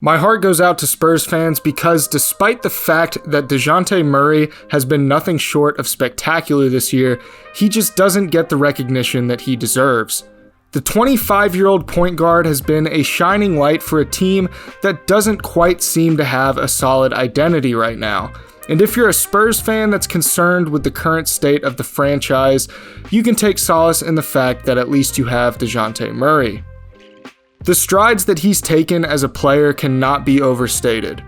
My heart goes out to Spurs fans because despite the fact that Dejounte Murray has been nothing short of spectacular this year, he just doesn't get the recognition that he deserves. The 25-year-old point guard has been a shining light for a team that doesn't quite seem to have a solid identity right now. And if you're a Spurs fan that's concerned with the current state of the franchise, you can take solace in the fact that at least you have Dejounte Murray. The strides that he's taken as a player cannot be overstated.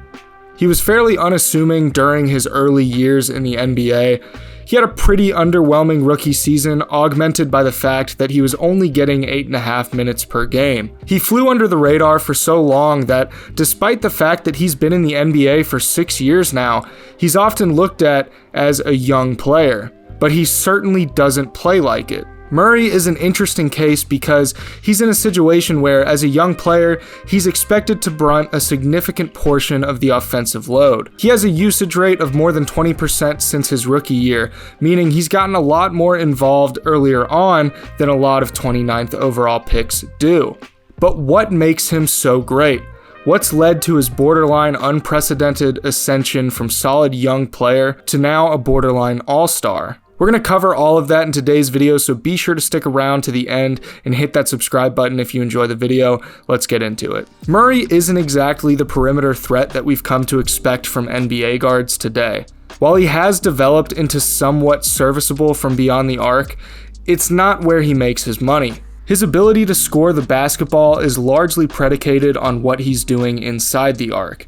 He was fairly unassuming during his early years in the NBA. He had a pretty underwhelming rookie season, augmented by the fact that he was only getting 8.5 minutes per game. He flew under the radar for so long that, despite the fact that he's been in the NBA for 6 years now, he's often looked at as a young player. But he certainly doesn't play like it. Murray is an interesting case because he's in a situation where, as a young player, he's expected to brunt a significant portion of the offensive load. He has a usage rate of more than 20% since his rookie year, meaning he's gotten a lot more involved earlier on than a lot of 29th overall picks do. But what makes him so great? What's led to his borderline unprecedented ascension from solid young player to now a borderline all-star? We're going to cover all of that in today's video, so be sure to stick around to the end and hit that subscribe button if you enjoy the video. Let's get into it. Murray isn't exactly the perimeter threat that we've come to expect from NBA guards today. While he has developed into somewhat serviceable from beyond the arc, it's not where he makes his money. His ability to score the basketball is largely predicated on what he's doing inside the arc.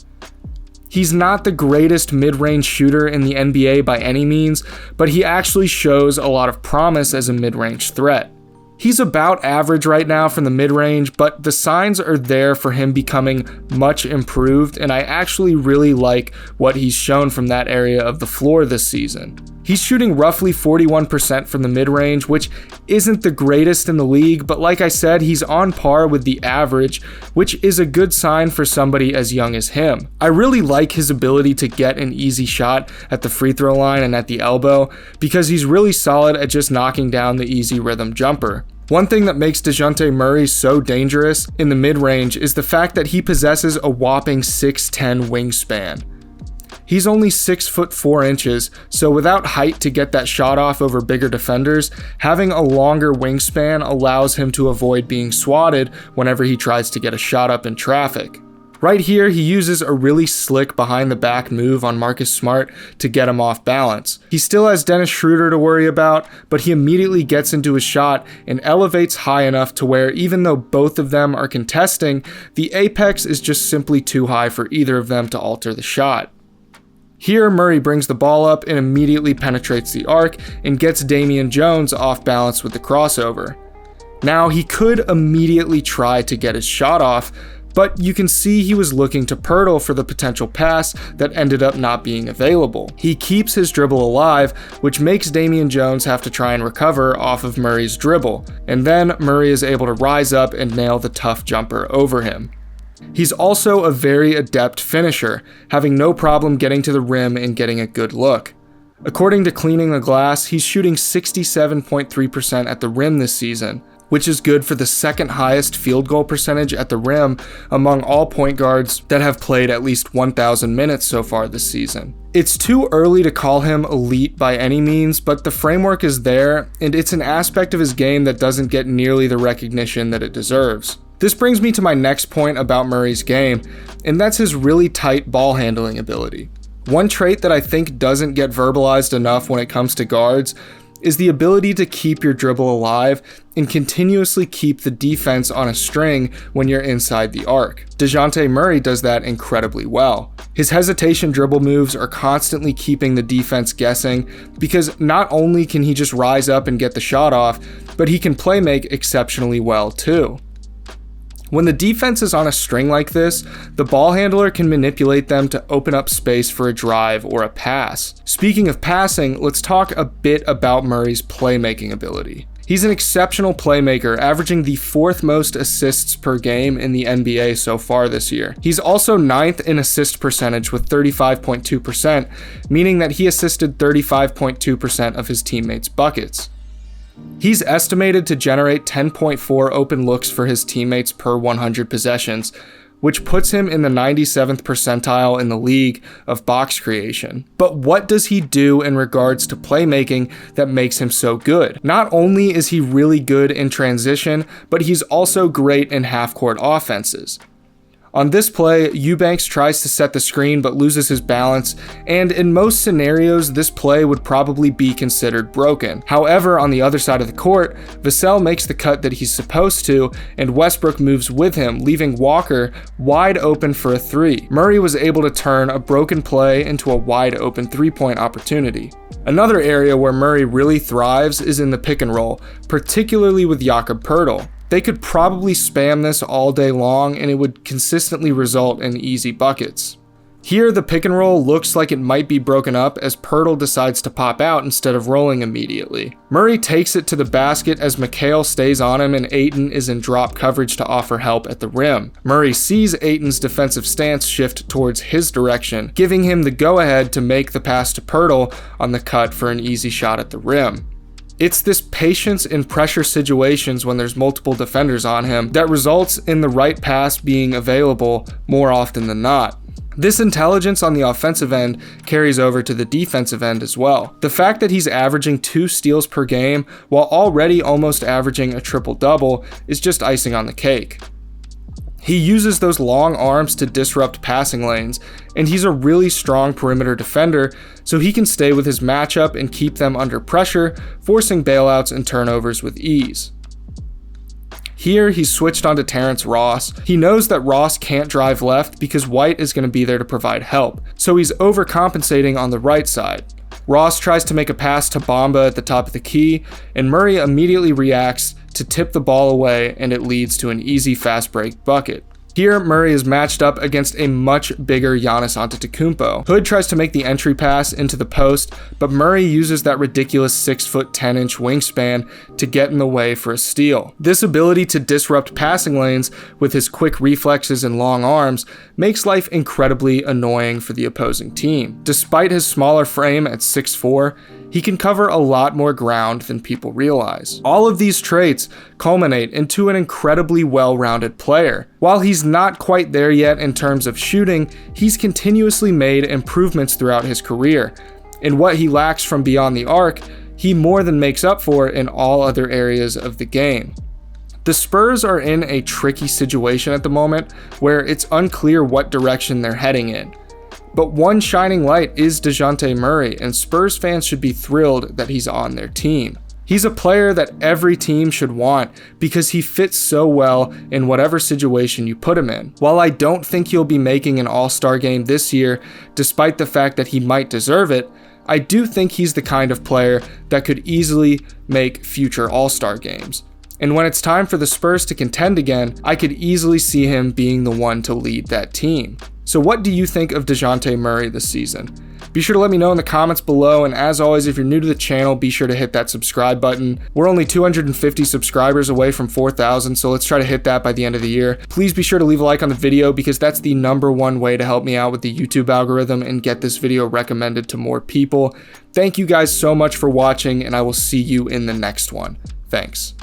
He's not the greatest mid-range shooter in the NBA by any means, but he actually shows a lot of promise as a mid-range threat. He's about average right now from the mid-range, but the signs are there for him becoming much improved, and I actually really like what he's shown from that area of the floor this season. He's shooting roughly 41% from the mid-range, which isn't the greatest in the league, but like I said, he's on par with the average, which is a good sign for somebody as young as him. I really like his ability to get an easy shot at the free throw line and at the elbow, because he's really solid at just knocking down the easy rhythm jumper. One thing that makes Dejounte Murray so dangerous in the mid-range is the fact that he possesses a whopping 6'10" wingspan. He's only 6'4", so without height to get that shot off over bigger defenders, having a longer wingspan allows him to avoid being swatted whenever he tries to get a shot up in traffic. Right here, he uses a really slick behind-the-back move on Marcus Smart to get him off balance. He still has Dennis Schroeder to worry about, but he immediately gets into his shot and elevates high enough to where, even though both of them are contesting, the apex is just simply too high for either of them to alter the shot. Here, Murray brings the ball up and immediately penetrates the arc and gets Damian Jones off balance with the crossover. Now, he could immediately try to get his shot off, but you can see he was looking to Pirtle for the potential pass that ended up not being available. He keeps his dribble alive, which makes Damian Jones have to try and recover off of Murray's dribble, and then Murray is able to rise up and nail the tough jumper over him. He's also a very adept finisher, having no problem getting to the rim and getting a good look. According to Cleaning the Glass, he's shooting 67.3% at the rim this season, which is good for the second highest field goal percentage at the rim among all point guards that have played at least 1,000 minutes so far this season. It's too early to call him elite by any means, but the framework is there, and it's an aspect of his game that doesn't get nearly the recognition that it deserves. This brings me to my next point about Murray's game, and that's his really tight ball handling ability. One trait that I think doesn't get verbalized enough when it comes to guards is the ability to keep your dribble alive and continuously keep the defense on a string when you're inside the arc. Dejounte Murray does that incredibly well. His hesitation dribble moves are constantly keeping the defense guessing because not only can he just rise up and get the shot off, but he can play make exceptionally well too. When the defense is on a string like this, the ball handler can manipulate them to open up space for a drive or a pass. Speaking of passing, let's talk a bit about Murray's playmaking ability. He's an exceptional playmaker, averaging the 4th most assists per game in the NBA so far this year. He's also 9th in assist percentage with 35.2%, meaning that he assisted 35.2% of his teammates' buckets. He's estimated to generate 10.4 open looks for his teammates per 100 possessions, which puts him in the 97th percentile in the league of box creation. But what does he do in regards to playmaking that makes him so good? Not only is he really good in transition, but he's also great in half-court offenses. On this play, Eubanks tries to set the screen but loses his balance, and in most scenarios, this play would probably be considered broken. However, on the other side of the court, Vassell makes the cut that he's supposed to, and Westbrook moves with him, leaving Walker wide open for a three. Murray was able to turn a broken play into a wide open three-point opportunity. Another area where Murray really thrives is in the pick and roll, particularly with Jakob Poeltl. They could probably spam this all day long and it would consistently result in easy buckets. Here, the pick and roll looks like it might be broken up as Poeltl decides to pop out instead of rolling immediately. Murray takes it to the basket as McHale stays on him and Ayton is in drop coverage to offer help at the rim. Murray sees Ayton's defensive stance shift towards his direction, giving him the go-ahead to make the pass to Poeltl on the cut for an easy shot at the rim. It's this patience in pressure situations when there's multiple defenders on him that results in the right pass being available more often than not. This intelligence on the offensive end carries over to the defensive end as well. The fact that he's averaging 2 steals per game while already almost averaging a triple-double is just icing on the cake. He uses those long arms to disrupt passing lanes, and he's a really strong perimeter defender, so he can stay with his matchup and keep them under pressure, forcing bailouts and turnovers with ease. Here, he's switched onto Terrence Ross. He knows that Ross can't drive left because White is going to be there to provide help, so he's overcompensating on the right side. Ross tries to make a pass to Bamba at the top of the key, and Murray immediately reacts to tip the ball away, and it leads to an easy fast break bucket. Here, Murray is matched up against a much bigger Giannis Antetokounmpo. Hood tries to make the entry pass into the post, but Murray uses that ridiculous 6'10" wingspan to get in the way for a steal. This ability to disrupt passing lanes with his quick reflexes and long arms makes life incredibly annoying for the opposing team. Despite his smaller frame at 6'4", he can cover a lot more ground than people realize. All of these traits culminate into an incredibly well-rounded player. While he's not quite there yet in terms of shooting, he's continuously made improvements throughout his career. And what he lacks from beyond the arc, he more than makes up for in all other areas of the game. The Spurs are in a tricky situation at the moment where it's unclear what direction they're heading in. But one shining light is Dejounte Murray, and Spurs fans should be thrilled that he's on their team. He's a player that every team should want because he fits so well in whatever situation you put him in. While I don't think he'll be making an All-Star game this year, despite the fact that he might deserve it, I do think he's the kind of player that could easily make future All-Star games. And when it's time for the Spurs to contend again, I could easily see him being the one to lead that team. So what do you think of Dejounte Murray this season? Be sure to let me know in the comments below, and as always, if you're new to the channel, be sure to hit that subscribe button. We're only 250 subscribers away from 4,000, so let's try to hit that by the end of the year. Please be sure to leave a like on the video because that's the #1 way to help me out with the YouTube algorithm and get this video recommended to more people. Thank you guys so much for watching, and I will see you in the next one. Thanks.